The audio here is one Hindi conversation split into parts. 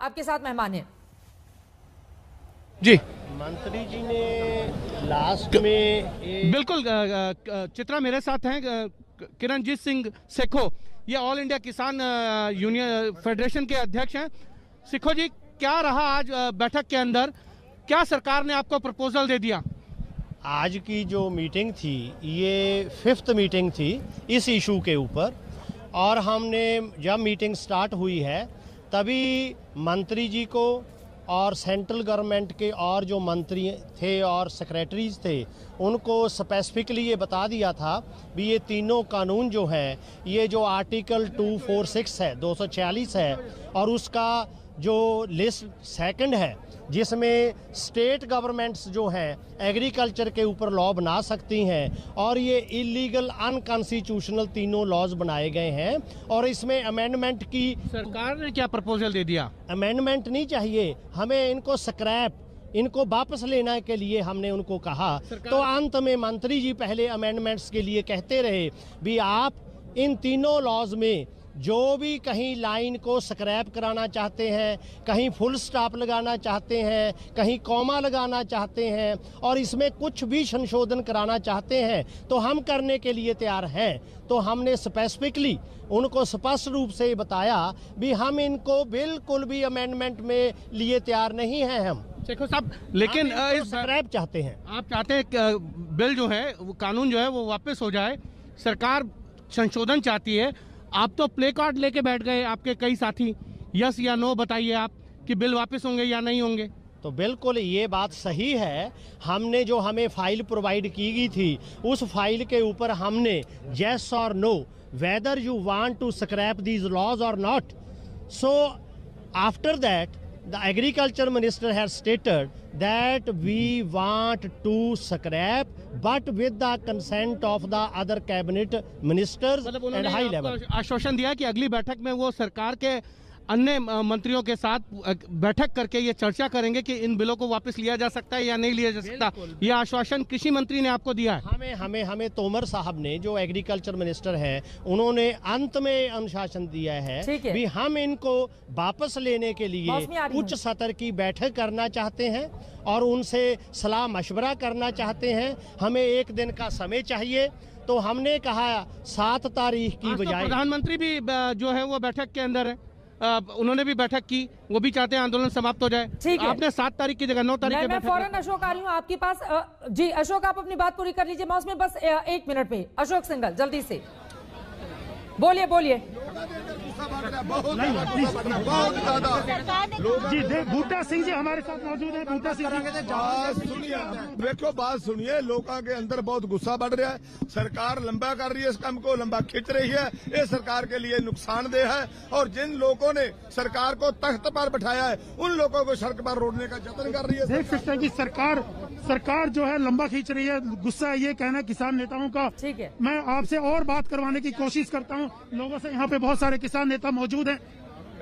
आपके साथ मेहमान हैं। जी मंत्री जी ने लास्ट में बिल्कुल चित्रा मेरे साथ हैं किरणजीत सिंह सेखो, ये ऑल इंडिया किसान यूनियन फेडरेशन के अध्यक्ष हैं। सेखो जी, क्या रहा आज बैठक के अंदर, क्या सरकार ने आपको प्रपोजल दे दिया? आज की जो मीटिंग थी ये 5th मीटिंग थी इस इशू के ऊपर, और हमने जब मीटिंग स्टार्ट हुई है तभी मंत्री जी को और सेंट्रल गवर्नमेंट के और जो मंत्री थे और सेक्रेटरीज थे उनको स्पेसिफिकली ये बता दिया था भी ये तीनों कानून जो हैं, ये जो आर्टिकल 246 है, 246 है, और उसका जो लिस्ट सेकंड है जिसमें स्टेट गवर्नमेंट्स जो हैं एग्रीकल्चर के ऊपर लॉ बना सकती हैं, और ये इलीगल अनकॉन्स्टिट्यूशनल तीनों लॉज बनाए गए हैं, और इसमें अमेंडमेंट की सरकार ने क्या प्रपोजल दे दिया? अमेंडमेंट नहीं चाहिए हमें, इनको स्क्रैप, इनको वापस लेने के लिए हमने उनको कहा। तो अंत में मंत्री जी पहले अमेंडमेंट्स के लिए कहते रहे भी आप इन तीनों लॉज में जो भी कहीं लाइन को स्क्रैप कराना चाहते हैं, कहीं फुल स्टॉप लगाना चाहते हैं, कहीं कॉमा लगाना चाहते हैं, और इसमें कुछ भी संशोधन कराना चाहते हैं तो हम करने के लिए तैयार हैं। तो हमने स्पेसिफिकली उनको स्पष्ट रूप से बताया भी हम इनको बिल्कुल भी अमेंडमेंट में लिए तैयार नहीं हैं हम। शेखो साहब, लेकिन इस स्क्रैप चाहते हैं, आप चाहते हैं बिल जो है, वो कानून जो है वो वापस हो जाए, सरकार संशोधन चाहती है। आप तो प्ले कार्ड लेके बैठ गए, आपके कई साथी, यस या नो बताइए आप कि बिल वापस होंगे या नहीं होंगे? तो बिल्कुल ये बात सही है, हमने जो हमें फाइल प्रोवाइड की गई थी उस फाइल के ऊपर हमने येस और no, whether you want to scrap these laws और not. So after that the agriculture minister has stated that we want to scrap but with the consent of the other cabinet ministers and high level। आश्वासन दिया कि अगली बैठक में वो सरकार के अन्य मंत्रियों के साथ बैठक करके ये चर्चा करेंगे कि इन बिलों को वापस लिया जा सकता है या नहीं लिया जा सकता। ये आश्वासन कृषि मंत्री ने आपको दिया है? हमें तोमर साहब ने, जो एग्रीकल्चर मिनिस्टर हैं, उन्होंने अंत में अनुशासन दिया है भी हम इनको वापस लेने के लिए उच्च सत्र की बैठक करना चाहते हैं और उनसे सलाह मशवरा करना चाहते हैं। हमें 1 दिन का समय चाहिए। तो हमने कहा 7 तारीख की बजाय, प्रधानमंत्री भी जो है वो बैठक के अंदर है, उन्होंने भी बैठक की, वो भी चाहते हैं आंदोलन समाप्त हो जाए। ठीक है, आपने 7 तारीख की जगह 9 तारीख की मैं फौरन अशोक आ रही हूँ आपके पास। जी अशोक, आप अपनी बात पूरी कर लीजिए मौसम, बस 1 मिनट में। अशोक सिंघल जल्दी से बोलिए। जी बूटा सिंह जी हमारे साथ मौजूद है। बूटा सिंह देखो बात सुनिए, लोगों के अंदर बहुत गुस्सा बढ़ रहा है। सरकार लंबा कर रही है, इस काम को लंबा खींच रही है, ये सरकार के लिए नुकसानदेह है। और जिन लोगों ने सरकार को तख्त पर बैठाया है उन लोगों को सड़क पर रोकने का जतन कर रही है। देख सकते हैं कि सरकार जो है लंबा खींच रही है। गुस्सा ये कहना है किसान नेताओं का। ठीक है, मैं आपसे और बात करवाने की कोशिश करता हूँ लोगों से। यहाँ पे बहुत सारे किसान नेता मौजूद हैं।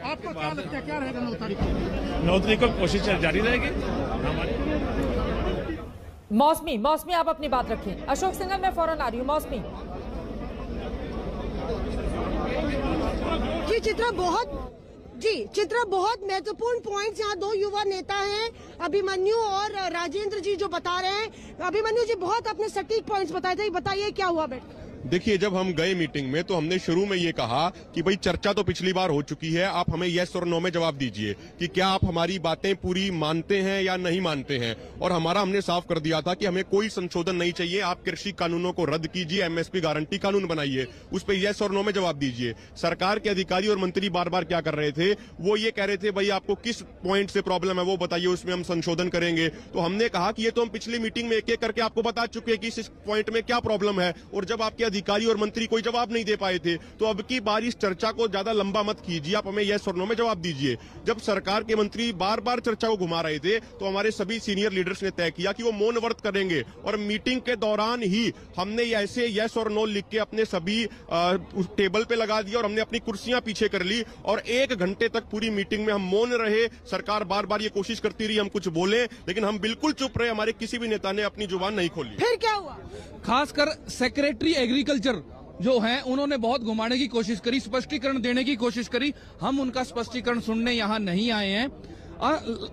आपको क्या लगता है क्या रहेगा 9 तारीख को? 9 तारीख को कोशिश जारी रहेगी। मौसमी आप अपनी बात रखें। अशोक सिंघल, मैं फौरन आ रही हूँ। मौसमी जी चित्रा, बहुत महत्वपूर्ण पॉइंट्स यहाँ 2 युवा नेता हैं, अभिमन्यु और राजेंद्र जी, जो बता रहे हैं। अभिमन्यु जी बहुत अपने सटीक पॉइंट्स बताए थे, बताइए क्या हुआ बैठक? देखिए, जब हम गए मीटिंग में तो हमने शुरू में ये कहा कि भाई चर्चा तो पिछली बार हो चुकी है, आप हमें यस और नो में जवाब दीजिए कि क्या आप हमारी बातें पूरी मानते हैं या नहीं मानते हैं। और हमारा हमने साफ कर दिया था कि हमें कोई संशोधन नहीं चाहिए, आप कृषि कानूनों को रद्द कीजिए, एमएसपी गारंटी कानून बनाइए, उस पर यस और नो में जवाब दीजिए। सरकार के अधिकारी और मंत्री बार बार क्या कर रहे थे, वो ये कह रहे थे भाई आपको किस पॉइंट से प्रॉब्लम है वो बताइए, उसमें हम संशोधन करेंगे। तो हमने कहा कि ये तो हम पिछली मीटिंग में एक एक करके आपको बता चुके हैं कि इस पॉइंट में क्या प्रॉब्लम है, और जब आपके अधिकारी और मंत्री कोई जवाब नहीं दे पाए थे तो अब की बार इस चर्चा को ज्यादा लंबा मत कीजिए, आप हमें यस और नो में जवाब दीजिए। जब सरकार के मंत्री बार बार चर्चा को घुमा रहे थे तो हमारे सभी सीनियर लीडर्स ने तय किया कि वो मौन व्रत करेंगे, और मीटिंग के दौरान ही हमने ऐसे यस और नो लिख के अपने सभी टेबल पे लगा दिया और हमने अपनी कुर्सियां पीछे कर ली, और 1 घंटे तक पूरी मीटिंग में हम मौन रहे। सरकार बार बार ये कोशिश करती रही हम कुछ बोले, लेकिन हम बिल्कुल चुप रहे, हमारे किसी भी नेता ने अपनी जुबान नहीं खोली। फिर क्या हुआ? खासकर सेक्रेटरी एग्रीकल्चर जो हैं उन्होंने बहुत घुमाने की कोशिश करी, स्पष्टीकरण देने की कोशिश करी। हम उनका स्पष्टीकरण सुनने यहाँ नहीं आए हैं।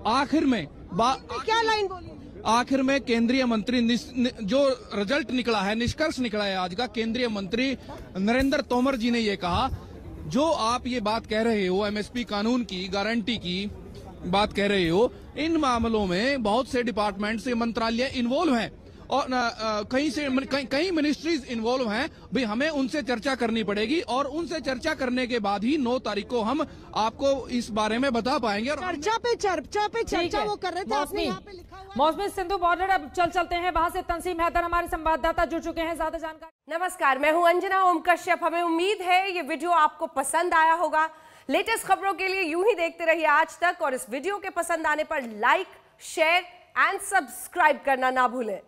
आखिर में क्या लाइन बोली? आखिर में केंद्रीय मंत्री जो रिजल्ट निकला है, निष्कर्ष निकला है आज का, केंद्रीय मंत्री नरेंद्र तोमर जी ने ये कहा, जो आप ये बात कह रहे हो एमएसपी कानून की गारंटी की बात कह रहे हो, इन मामलों में बहुत से डिपार्टमेंट से मंत्रालय इन्वॉल्व हैं और कई मिनिस्ट्रीज इन्वॉल्व हैं। भाई हमें उनसे चर्चा करनी पड़ेगी और उनसे चर्चा करने के बाद ही 9 तारीख को हम आपको इस बारे में बता पाएंगे। और चर्चा वो कर रहे थे, आपने यहाँ पे लिखा हुआ। मौसमी सिंधु बॉर्डर अब चलते हैं वहां से। तंसीम हैदर हमारे संवाददाता जुड़ चुके हैं, ज्यादा जानकारी। नमस्कार, मैं हूं अंजना ओम कश्यप। हमें उम्मीद है ये वीडियो आपको पसंद आया होगा। लेटेस्ट खबरों के लिए यूं ही देखते रहिए आज तक और इस वीडियो के पसंद आने पर लाइक, शेयर एंड सब्सक्राइब करना ना भूलें।